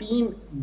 3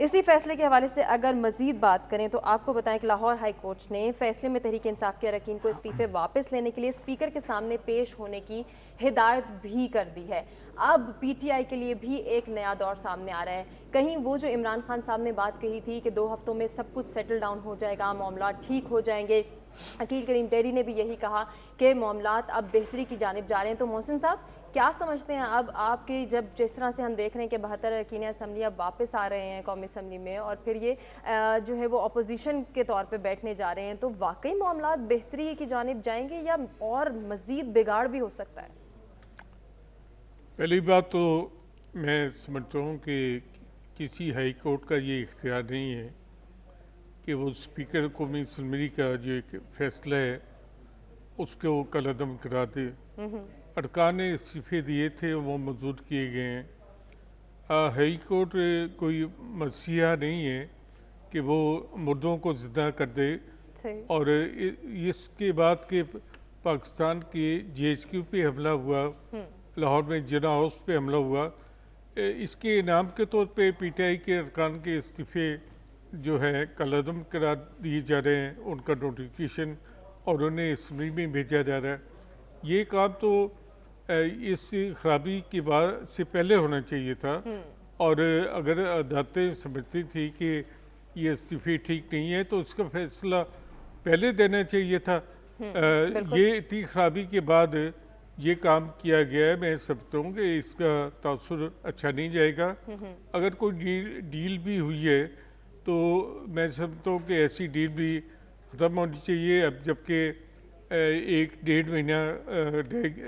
اسی فیصلے کے حوالے سے اگر مزید بات کریں تو آپ کو بتائیں کہ لاہور ہائی کورٹ نے فیصلے میں تحریک انصاف کے اراکین کو استعفے واپس لینے کے لیے اسپیکر کے سامنے پیش ہونے کی ہدایت بھی کر دی ہے. اب پی ٹی آئی کے لیے بھی ایک نیا دور سامنے آ رہا ہے. کہیں وہ جو عمران خان صاحب نے بات کہی تھی کہ 2 ہفتوں میں سب کچھ سیٹل ڈاؤن ہو جائے گا, معاملات ٹھیک ہو جائیں گے, عقیل کریم ٹیری نے بھی یہی کہا کہ معاملات اب بہتری کی جانب جا رہے ہیں. تو محسن صاحب کیا سمجھتے ہیں اب آپ کی, جب جس طرح سے ہم دیکھ رہے ہیں کہ 72 اراکین اسمبلی اب واپس آ رہے ہیں قومی اسمبلی میں اور پھر یہ جو ہے وہ اپوزیشن کے طور پہ بیٹھنے جا رہے ہیں, تو واقعی معاملات بہتری کی جانب جائیں گے یا اور مزید بگاڑ بھی ہو سکتا ہے؟ پہلی بات تو میں سمجھتا ہوں کہ کسی ہائی کورٹ کا یہ اختیار نہیں ہے کہ وہ اسپیکر قومی اسمبلی کا جو ایک فیصلہ ہے اس کو کالعدم کرا دے. ارکان نے استعفے دیے تھے, وہ منظور کیے گئے ہیں. ہائی کورٹ کوئی مسیحا نہیں ہے کہ وہ مردوں کو زندہ کر دے. اور اس کے بعد کہ پاکستان کے جی ایچ کیو پہ حملہ ہوا, لاہور میں جناح ہاؤس پہ حملہ ہوا, اس کے انعام کے طور پہ پی ٹی آئی کے ارکان کے استعفے جو ہے کالعدم کرا دیے جا رہے ہیں, ان کا نوٹیفیکیشن اور انہیں اسمبلی میں بھیجا جا رہا ہے. یہ کام تو اس خرابی کے بعد سے پہلے ہونا چاہیے تھا, اور اگر عدالتیں سمجھتی تھی کہ یہ استعفے ٹھیک نہیں ہے تو اس کا فیصلہ پہلے دینا چاہیے تھا. یہ اتنی خرابی کے بعد یہ کام کیا گیا ہے. میں سمجھتا ہوں کہ اس کا تاثر اچھا نہیں جائے گا. اگر کوئی ڈیل بھی ہوئی ہے تو میں سمجھتا ہوں کہ ایسی ڈیل بھی ختم ہونی چاہیے. اب جبکہ 1-1.5 مہینہ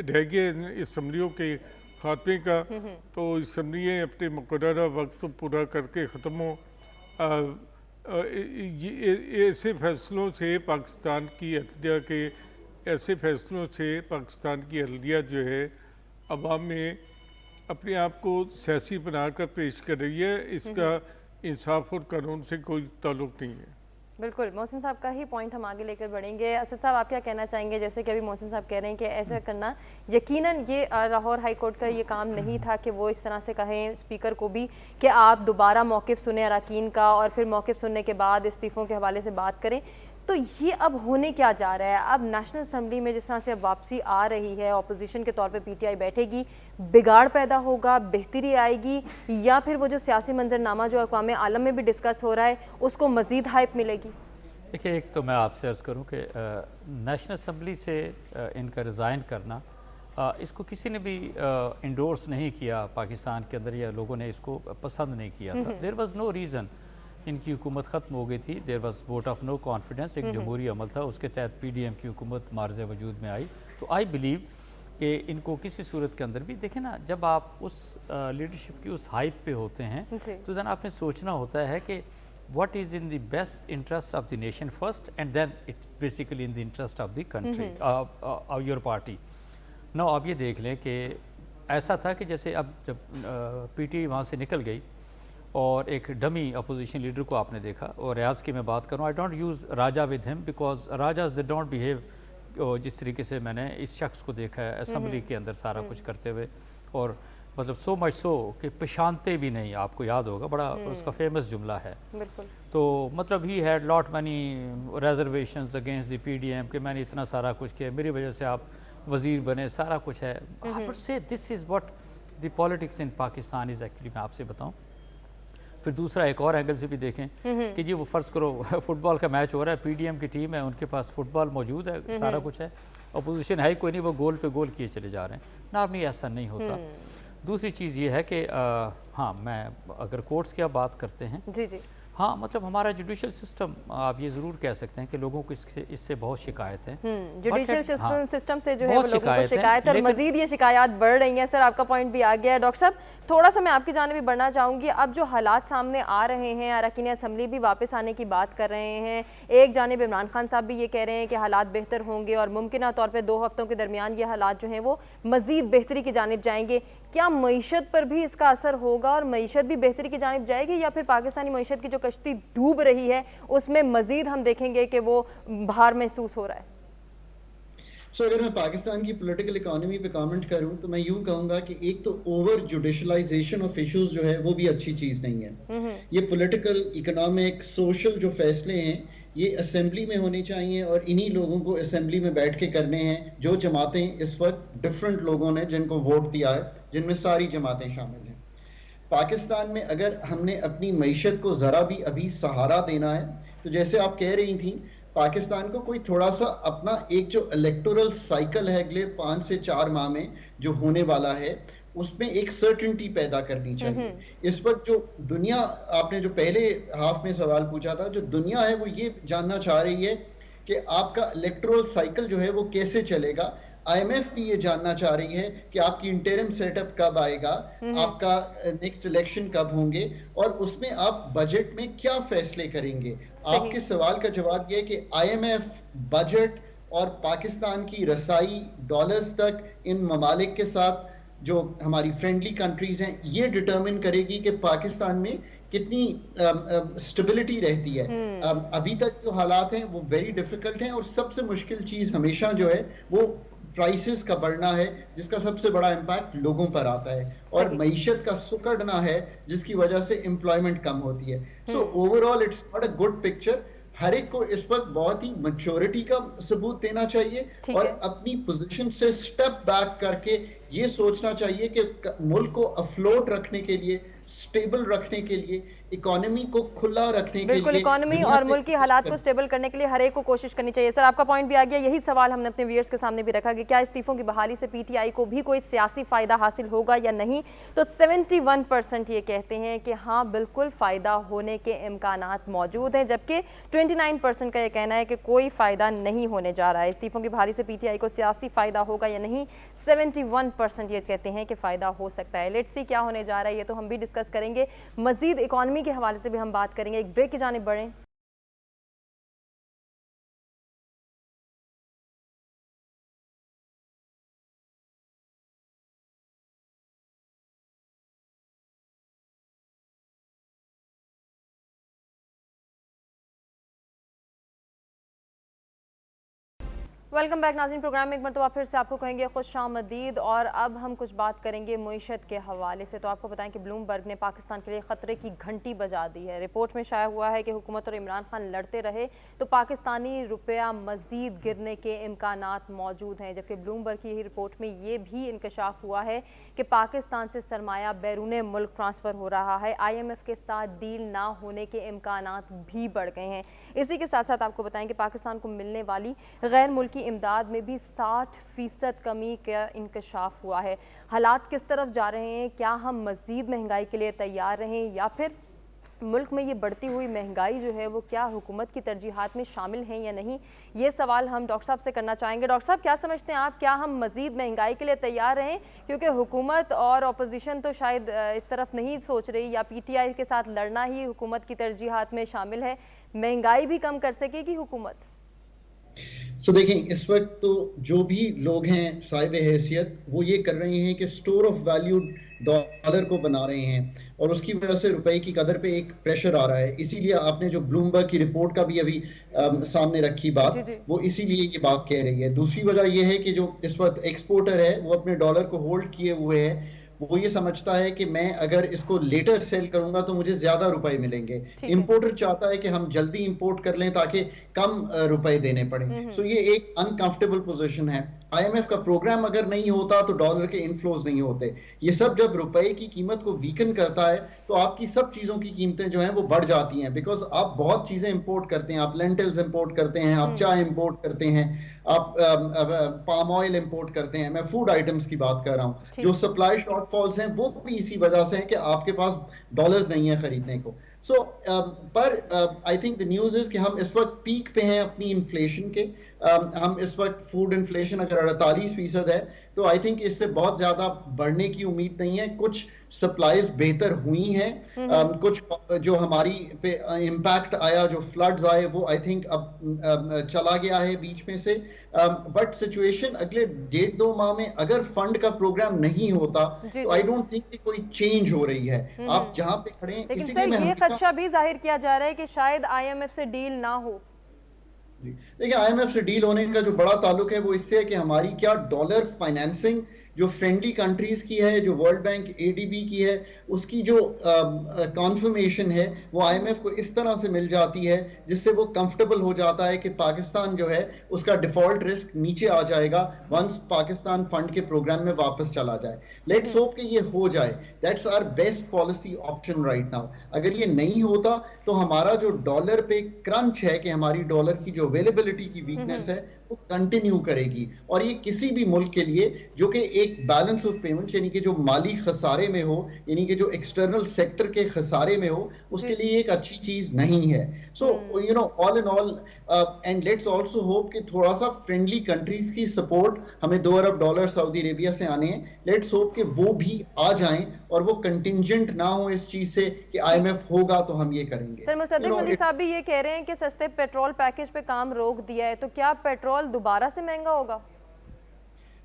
رہ گیا اسمبلیوں کے خاتمے کا, تو اسمبلیاں اپنے مقررہ وقت پورا کر کے ختم ہوں. ایسے فیصلوں سے پاکستان کی عدلیہ کے ایسے فیصلوں سے پاکستان کی عدلیہ جو ہے عوام میں اپنے آپ کو سیاسی بنا کر پیش کر رہی ہے. اس کا انصاف اور قانون سے کوئی تعلق نہیں ہے. بالکل, محسن صاحب کا ہی پوائنٹ ہم آگے لے کر بڑھیں گے. اسد صاحب آپ کیا کہنا چاہیں گے؟ جیسے کہ ابھی محسن صاحب کہہ رہے ہیں کہ ایسا کرنا یقیناً یہ لاہور ہائی کورٹ کا یہ کام نہیں تھا کہ وہ اس طرح سے کہیں اسپیکر کو بھی کہ آپ دوبارہ موقف سنیں اراکین کا اور پھر موقف سننے کے بعد استعفوں کے حوالے سے بات کریں. تو یہ اب ہونے کیا جا رہا ہے؟ اب نیشنل اسمبلی میں جس طرح سے اب واپسی آ رہی ہے, اپوزیشن کے طور پہ پی ٹی آئی بیٹھے گی, بگاڑ پیدا ہوگا, بہتری آئے گی, یا پھر وہ جو سیاسی منظرنامہ جو اقوام عالم میں بھی ڈسکس ہو رہا ہے اس کو مزید ہائپ ملے گی؟ دیکھیے, ایک تو میں آپ سے عرض کروں کہ نیشنل اسمبلی سے ان کا ریزائن کرنا, اس کو کسی نے بھی انڈورس نہیں کیا پاکستان کے اندر, یا لوگوں نے اس کو پسند نہیں کیا تھا. There was no reason. ان کی حکومت ختم ہو گئی تھی. There was vote of no confidence, ایک جمہوری عمل تھا, اس کے تحت پی ڈی ایم کی حکومت معرض وجود میں آئی. تو آئی بلیو کہ ان کو کسی صورت کے اندر بھی, دیکھیں نا, جب آپ اس لیڈرشپ کی اس ہائپ پہ ہوتے ہیں تو دین آپ نے سوچنا ہوتا ہے کہ what is in the best interest of the nation first, and then it's basically in the interest of the country, of your party. Now آپ یہ دیکھ لیں کہ ایسا تھا کہ جیسے اب جب پی ٹی وہاں سے نکل گئی اور ایک ڈمی اپوزیشن لیڈر کو آپ نے دیکھا, اور ریاض کی میں بات کروں, I don't use Raja with him because Rajas they don't behave جس طریقے سے میں نے اس شخص کو دیکھا ہے اسمبلی کے اندر سارا کچھ کرتے ہوئے, اور مطلب سو مچ سو کہ پہچانتے بھی نہیں. آپ کو یاد ہوگا, بڑا اس کا فیمس جملہ ہے. تو مطلب he had lot many reservations against the P D M کہ میں نے اتنا سارا کچھ کیا, میری وجہ سے آپ وزیر بنے, سارا کچھ ہے. I would say this is what the politics in Pakistan is actually. میں آپ سے بتاؤں. پھر دوسرا ایک اور اینگل سے بھی دیکھیں کہ جی وہ فرض کرو فٹ بال کا میچ ہو رہا ہے, پی ڈی ایم کی ٹیم ہے, ان کے پاس فٹ بال موجود ہے, سارا کچھ ہے, اپوزیشن ہے کوئی نہیں, وہ گول پہ گول کیے چلے جا رہے ہیں. نارملی ایسا نہیں ہوتا. دوسری چیز یہ ہے کہ ہاں, میں اگر کورٹس کی آپ بات کرتے ہیں, ہاں مطلب ہمارا جوڈیشل سسٹم, آپ یہ ضرور کہہ سکتے ہیں کہ لوگوں کو اس سے بہت شکایت ہے. جوڈیشل سسٹم سے جو ہے وہ لوگوں کو شکایت ہے, اور مزید یہ شکایات بڑھ رہی ہیں. سر آپ کا پوائنٹ بھی آ گیا ہے. ڈاکٹر صاحب تھوڑا سا میں آپ کی جانب بھی بڑھنا چاہوں گی. اب جو حالات سامنے آ رہے ہیں, اراکین اسمبلی بھی واپس آنے کی بات کر رہے ہیں, ایک جانب عمران خان صاحب بھی یہ کہہ رہے ہیں کہ حالات بہتر ہوں گے اور ممکنہ طور پہ 2 ہفتوں کے درمیان یہ حالات جو ہیں وہ مزید بہتری کی جانب جائیں گے. کیا معیشت پر بھی اس کا اثر ہوگا اور معیشت بھی بہتری کی جانب جائے گی, یا پھر پاکستانی معیشت کی جو کشتی ڈوب رہی ہے اس میں مزید ہم دیکھیں گے کہ وہ بھار محسوس ہو رہا ہے؟ اگر میں پاکستان کی پولیٹیکل اکانومی پہ کامنٹ کروں تو میں یوں کہوں گا کہ ایک تو اوور جوڈیشلائزیشن آف ایشوز جو ہے وہ بھی اچھی چیز نہیں ہے, یہ پولیٹیکل، اکنامک، سوشل جو فیصلے ہیں یہ اسمبلی میں ہونے چاہیے، اور انہی لوگوں کو اسمبلی میں بیٹھ کے کرنے ہیں جو جماعتیں اس وقت ڈفرینٹ لوگوں نے جن کو ووٹ دیا ہے، جن میں ساری جماعتیں شامل ہیں۔ پاکستان میں اگر ہم نے اپنی معیشت کو ذرا بھی ابھی سہارا دینا ہے تو جیسے آپ کہہ رہی تھیں، پاکستان کو کوئی تھوڑا سا اپنا ایک جو الیکٹورل سائیکل ہے اگلے 5 سے 4 ماہ میں جو ہونے والا ہے، اس میں ایک سرٹنٹی پیدا کرنی چاہیے۔ اس وقت جو دنیا، آپ نے جو پہلے ہاف میں سوال پوچھا تھا، جو دنیا ہے وہ یہ جاننا چاہ رہی ہے کہ آپ کا الیکٹورل سائیکل جو ہے وہ کیسے چلے گا۔ آئی ایم ایف بھی یہ جاننا چاہ رہی ہے کہ آپ کی انٹرم سیٹ اپ کب آئے گا، آپ کا نیکسٹ الیکشن کب ہوں گے، اور اس میں آپ بجٹ میں کیا فیصلے کریں گے۔ آپ کے سوال کا جواب یہ ہے کہ آئی ایم ایف بجٹ اور پاکستان کی رسائی ڈالرز تک ان ممالک کے ساتھ جو ہماری فرینڈلی کنٹریز ہیں یہ ڈٹرمن کرے گی کہ پاکستان میں کتنی سٹیبلٹی رہتی ہے۔ ابھی تک جو حالات ہیں وہ ویری ڈیفیکلٹ ہیں، اور سب سے مشکل چیز ہمیشہ جو ہے وہ پرائسز کا بڑھنا ہے، جس کا سب سے بڑا امپیکٹ لوگوں پر آتا ہے، اور معیشت کا سکڑنا ہے جس کی وجہ سے امپلائمنٹ کم ہوتی ہے۔ So overall it's not a good picture. ہر ایک کو اس وقت بہت ہی میچورٹی کا ثبوت دینا چاہیے، اور اپنی پوزیشن سے سٹیپ بیک کر کے یہ سوچنا چاہیے کہ ملک کو افلوٹ رکھنے کے لیے، سٹیبل رکھنے کے لیے، اکانومی کو کھلا رکھنے کے لیے، بالکل اکانومی اور ملک کی حالات کو سٹیبل کرنے کے لیے ہر ایک کو کوشش کرنی چاہیے۔ سر آپ کا پوائنٹ بھی آ گیا، یہی سوال ہم نے اپنے ویئرز کے سامنے بھی رکھا کہ کیا استعفوں کی بحالی سے پی ٹی آئی کو بھی کوئی سیاسی فائدہ حاصل ہوگا یا نہیں، تو 71% یہ کہتے ہیں کہ ہاں بالکل فائدہ ہونے کے امکانات موجود ہیں، جبکہ 29% کا یہ کہنا ہے کہ کوئی فائدہ نہیں ہونے جا رہا ہے۔ استعفوں کی بحالی سے پی ٹی آئی کو سیاسی فائدہ ہوگا یا نہیں، 71% یہ کہتے ہیں کہ فائدہ ہو سکتا ہے۔ لیٹس سی کیا ہونے جا رہا ہے، یہ تو ہم بھی ڈسکس کریں گے، مزید اکانومی کے حوالے سے بھی ہم بات کریں گے۔ ایک بریک کی جانب بڑھیں۔ ویلکم بیک ناظرین، پروگرام میں ایک مرتبہ پھر سے آپ کو کہیں گے خوش آمدید، اور اب ہم کچھ بات کریں گے معیشت کے حوالے سے۔ تو آپ کو بتائیں کہ بلومبرگ نے پاکستان کے لیے خطرے کی گھنٹی بجا دی ہے۔ رپورٹ میں شائع ہوا ہے کہ حکومت اور عمران خان لڑتے رہے تو پاکستانی روپیہ مزید گرنے کے امکانات موجود ہیں، جبکہ بلومبرگ کی یہی رپورٹ میں یہ بھی انکشاف ہوا ہے کہ پاکستان سے سرمایہ بیرون ملک ٹرانسفر ہو رہا ہے۔ آئی ایم ایف کے ساتھ ڈیل نہ ہونے کے امکانات بھی بڑھ گئے ہیں۔ اسی کے ساتھ ساتھ آپ کو بتائیں کہ پاکستان کو ملنے والی غیر ملکی امداد میں بھی 60% کمی کا انکشاف ہوا ہے۔ حالات کس طرف جا رہے ہیں؟ کیا ہم مزید مہنگائی کے لیے تیار رہیں، یا پھر ملک میں یہ بڑھتی ہوئی مہنگائی جو ہے وہ کیا حکومت کی ترجیحات میں شامل ہیں یا نہیں؟ یہ سوال ہم ڈاکٹر صاحب سے کرنا چاہیں گے۔ ڈاکٹر صاحب کیا سمجھتے ہیں آپ، کیا ہم مزید مہنگائی کے لیے تیار رہیں؟ کیونکہ حکومت اور اپوزیشن تو شاید اس طرف نہیں سوچ رہی، یا پی ٹی آئی کے ساتھ لڑنا ہی حکومت کی ترجیحات میں شامل ہے۔ مہنگائی بھی کم کر سکے گی حکومت؟ دیکھیں اس وقت تو جو بھی لوگ ہیں صاحب حیثیت وہ یہ کر رہے ہیں کہ سٹور آف ویلیو ڈالر کو بنا رہے ہیں، اور اس کی وجہ سے روپے کی قدر پہ ایک پریشر آ رہا ہے۔ اسی لیے آپ نے جو بلومبرگ کی رپورٹ کا بھی ابھی سامنے رکھی بات، وہ اسی لیے یہ بات کہہ رہی ہے۔ دوسری وجہ یہ ہے کہ جو اس وقت ایکسپورٹر ہے وہ اپنے ڈالر کو ہولڈ کیے ہوئے ہے، وہ یہ سمجھتا ہے کہ میں اگر اس کو لیٹر سیل کروں گا تو مجھے زیادہ روپے ملیں گے۔ امپورٹر چاہتا ہے کہ ہم جلدی امپورٹ کر لیں تاکہ کم روپے دینے پڑیں۔ سو یہ ایک انکمفرٹیبل پوزیشن ہے۔ آئی ایم ایف کا پروگرام اگر نہیں ہوتا تو ڈالر کے انفلوز نہیں ہوتے۔ یہ سب جب روپے کی قیمت کو ویکن کرتا ہے تو آپ کی سب چیزوں کی قیمتیں جو ہیں وہ بڑھ جاتی ہیں، بیکاز آپ بہت چیزیں امپورٹ کرتے ہیں، آپ لینٹلز امپورٹ کرتے ہیں، آپ چائے امپورٹ کرتے ہیں، آپ پام آئل امپورٹ کرتے ہیں۔ میں فوڈ آئٹمز کی بات کر رہا ہوں۔ جو سپلائی شارٹ فالز ہیں وہ بھی اسی وجہ سے ہیں کہ آپ کے پاس ڈالرز نہیں ہیں خریدنے کو۔ پر I think the news is کہ ہم اس وقت پیک پہ ہیں اپنی انفلیشن کے۔ ہم اس وقت فوڈ انفلیشن اگر 48% ہے تو آئی تھنک اس سے بہت زیادہ بڑھنے کی امید نہیں ہے۔ کچھ سپلائیز بہتر ہوئی ہیں، کچھ جو ہماری پہ امپیکٹ آیا، جو فلڈز آئے وہ آئی تھنک اب چلا گیا ہے بیچ میں سے۔ بٹ سچویشن اگلے 1.5-2 ماہ میں اگر فنڈ کا پروگرام نہیں ہوتا تو آئی ڈونٹ تھنک کہ کوئی چینج ہو رہی ہے۔ آپ جہاں پہ کھڑے ہیں، لیکن سر یہ خدشہ بھی ظاہر کیا جا رہا ہے کہ شاید آئی ایم ایف سے ڈیل نہ ہو۔ دیکھیں آئی ایم ایف سے ڈیل ہونے کا جو بڑا تعلق ہے وہ اس سے ہے کہ ہماری کیا ڈالر فائنینسنگ جو فرینڈلی کنٹریز کی ہے, جو ورلڈ بینک ADB کی ہے, اس کی جو کانفرمیشن ہے وہ IMF کو اس طرح سے مل جاتی ہے جس سے وہ کمفرٹیبل ہو جاتا ہے کہ پاکستان جو ہے اس کا ڈیفالٹ رسک نیچے آ جائے گا ونس پاکستان فنڈ کے پروگرام میں واپس چلا جائے. لیٹس ہوپ کہ یہ ہو جائے. That's our best policy option right now. اگر یہ نہیں ہوتا تو ہمارا جو ڈالر پہ کرنچ ہے, کہ ہماری ڈالر کی جو اویلیبلٹی کی ویکنیس ہے وہ کنٹینیو کرے گی, اور یہ کسی بھی ملک کے لیے جو کہ ایک بیلنس آف پیمنٹ, یعنی کہ جو مالی خسارے میں ہو, یعنی کہ جو ایکسٹرنل سیکٹر کے خسارے میں ہو, اس کے لیے ایک اچھی چیز نہیں ہے. So you know all in all, and let's also hope کہ تھوڑا سا فرینڈلی کنٹریز کی سپورٹ, ہمیں $2 ارب سعودی عربیہ سے آنے ہیں, لیٹس ہوپ کہ وہ بھی آ جائیں اور وہ کنٹینجنٹ نہ ہو اس چیز سے کہ IMF ہوگا تو ہم یہ کریں گے. سر مصدق ملی صاحب بھی یہ کہہ رہے ہیں کہ سستے پیٹرول پیکج پہ کام روک دیا ہے, تو کیا پیٹرول دوبارہ سے مہنگا ہوگا؟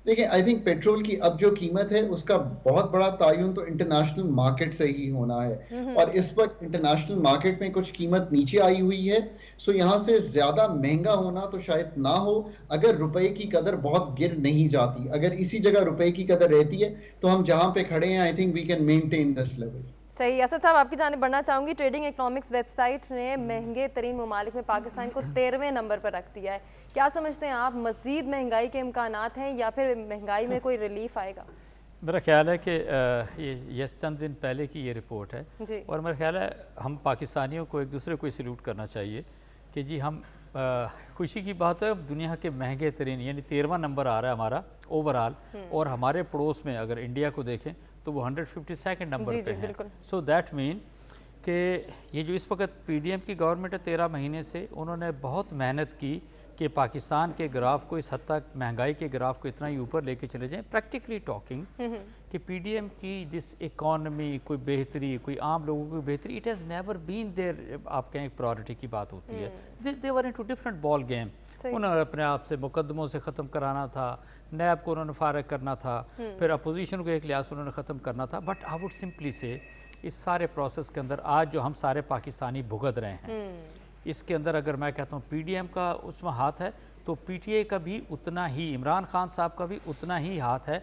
دیکھیں, آئی تھنک پیٹرول کی اب جو قیمت ہے اس کا بہت بڑا تعین تو انٹرنیشنل مارکیٹ سے ہی ہونا ہے, اور اس وقت انٹرنیشنل مارکیٹ میں کچھ قیمت نیچے آئی ہوئی ہے. سو یہاں سے زیادہ مہنگا ہونا تو شاید نہ ہو, اگر روپے کی قدر بہت گر نہیں جاتی. اگر اسی جگہ روپے کی قدر رہتی ہے تو ہم جہاں پہ کھڑے ہیں, I think we can maintain this level. صحیح. اسد صاحب آپ کی جانب بڑھنا چاہوں گی. ٹریڈنگ اکنامکس ویب سائٹ نے مہنگے ترین ممالک میں پاکستان کو 13ویں نمبر پر رکھ دیا ہے. کیا سمجھتے ہیں آپ, مزید مہنگائی کے امکانات ہیں یا پھر مہنگائی میں کوئی ریلیف آئے گا؟ میرا خیال ہے کہ یہ چند دن پہلے کی یہ رپورٹ ہے, اور میرا خیال ہے ہم پاکستانیوں کو ایک دوسرے کو سیلوٹ کرنا چاہیے کہ جی ہم خوشی کی بات ہے دنیا کے مہنگے ترین یعنی 13واں نمبر آ رہا ہے ہمارا اوور آل, اور ہمارے پڑوس میں اگر انڈیا کو دیکھیں تو وہ 152 نمبر پہ ہیں. سو دیٹ مین کہ یہ جو اس وقت PDM کی گورنمنٹ ہے 13 مہینے سے, انہوں نے بہت محنت کی کہ پاکستان کے گراف کو اس حد تک, مہنگائی کے گراف کو اتنا ہی اوپر لے کے چلے جائیں. پریکٹیکلی ٹاکنگ کہ PDM کی جس اکانومی کوئی بہتری, کوئی عام لوگوں کی بہتری, اٹ ہیز نیور بین دیر. آپ کہیں پرائورٹی کی بات ہوتی ہے, دے ور انٹو ڈفرنٹ بال گیم. انہوں نے اپنے آپ سے مقدموں سے ختم کرانا تھا, نیب کو انہوں نے فارغ کرنا تھا, پھر اپوزیشن کو ایک لحاظ سے انہوں نے ختم کرنا تھا. بٹ آئی وڈ سمپلی سے اس سارے پروسیس کے اندر آج جو ہم سارے پاکستانی بھگت رہے ہیں, اس کے اندر اگر میں کہتا ہوں PDM کا اس میں ہاتھ ہے تو PTI کا بھی اتنا ہی, عمران خان صاحب کا بھی اتنا ہی ہاتھ ہے.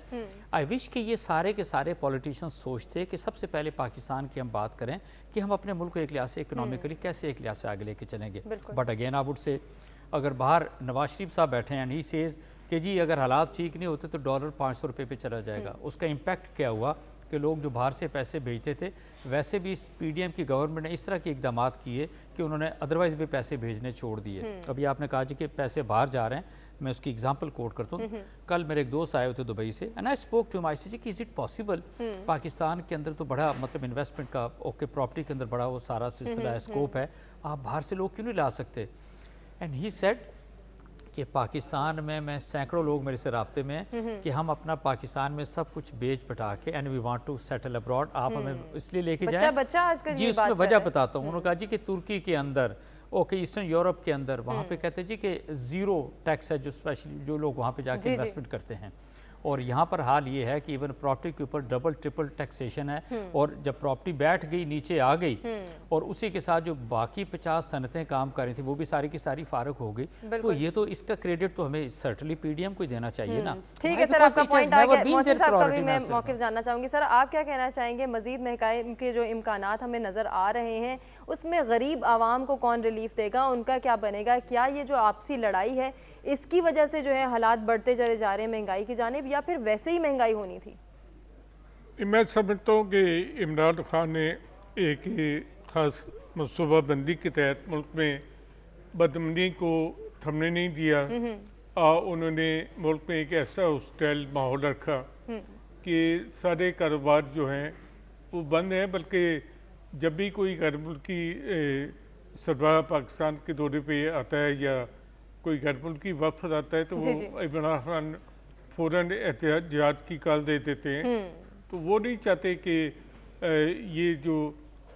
آئی وش کہ یہ سارے کے سارے پولیٹیشین سوچتے کہ سب سے پہلے پاکستان کی ہم بات کریں کہ ہم اپنے ملک کو ایک لحاظ سے اکنامکلی کیسے ایک لحاظ سے آگے لے کے چلیں گے. But again I would say اگر باہر نواز شریف صاحب بیٹھے ہیں, ہی سیز کہ جی اگر حالات ٹھیک نہیں ہوتے تو ڈالر 500 روپے پہ چلا جائے گا. اس کا امپیکٹ کیا ہوا کہ لوگ جو باہر سے پیسے بھیجتے تھے, ویسے بھی اس PDM کی گورنمنٹ نے اس طرح کے اقدامات کیے کہ انہوں نے ادروائز بھی پیسے بھیجنے چھوڑ دیے. ابھی آپ نے کہا جی کہ پیسے باہر جا رہے ہیں, میں اس کی اگزامپل کوٹ کرتا ہوں. کل میرے ایک دوست آئے ہوئے تھے دبئی سے, and I spoke to my جی کہ از اٹ پاسبل, پاکستان کے اندر تو بڑا مطلب انویسٹمنٹ کا, اوکے پراپرٹی کے اندر بڑا وہ سارا سلسلہ ہے, اسکوپ ہے, آپ باہر سے لوگ کیوں نہیں لا سکتے؟ اینڈ ہی سیڈ کہ پاکستان میں سینکڑوں لوگ میرے سے رابطے میں ہیں کہ ہم اپنا پاکستان میں سب کچھ بیچ بٹا کے and we want to settle abroad, آپ ہمیں اس لیے لے کے جائیں. جی اس میں وجہ بتاتا ہوں. انہوں نے کہا جی کہ ترکی کے اندر, اوکے ایسٹرن یورپ کے اندر, وہاں پہ کہتے ہیں جی کہ زیرو ٹیکس ہے, جو اسپیشلی جو لوگ وہاں پہ جا کے انویسٹمنٹ کرتے ہیں. اور یہاں پر حال یہ ہے کہ ایون پراپرٹی کے اوپر ڈبل ٹرپل ٹیکسیشن ہے, اور جب پراپرٹی بیٹھ گئی نیچے آ گئی, اور اسی کے ساتھ جو باقی 50 صنعتیں کام کر رہی تھیں وہ بھی ساری کی ساری فارغ ہو گئی. تو یہ تو اس کا کریڈٹ تو ہمیں سرٹنلی PDM کو دینا چاہیے نا. ٹھیک ہے سر, آپ کا پوائنٹ آ گیا. محسن صاحب کا بھی میں موقف جاننا چاہوں گی. سر آپ کیا کہنا چاہیں گے, مزید مہنگائی کے جو امکانات ہمیں نظر آ رہے ہیں اس میں غریب عوام کو کون ریلیف دے گا, ان کا کیا بنے گا؟ کیا یہ جو آپسی لڑائی ہے اس کی وجہ سے جو ہے حالات بڑھتے چلے جا رہے ہیں مہنگائی کی جانب, یا پھر ویسے ہی مہنگائی ہونی تھی؟ میں سمجھتا ہوں کہ عمران خان نے ایک خاص منصوبہ بندی کے تحت ملک میں بدامنی کو تھمنے نہیں دیا. انہوں نے ملک میں ایک ایسا ہاسٹائل ماحول رکھا کہ سارے کاروبار جو ہیں وہ بند ہیں, بلکہ جب بھی کوئی غیر ملکی سربراہ پاکستان کے دورے پہ آتا ہے یا کوئی غیر ملکی وفد آتا ہے تو وہ عمران خان فوراً احتجاج کی کال دے دیتے ہیں. تو وہ نہیں چاہتے کہ یہ جو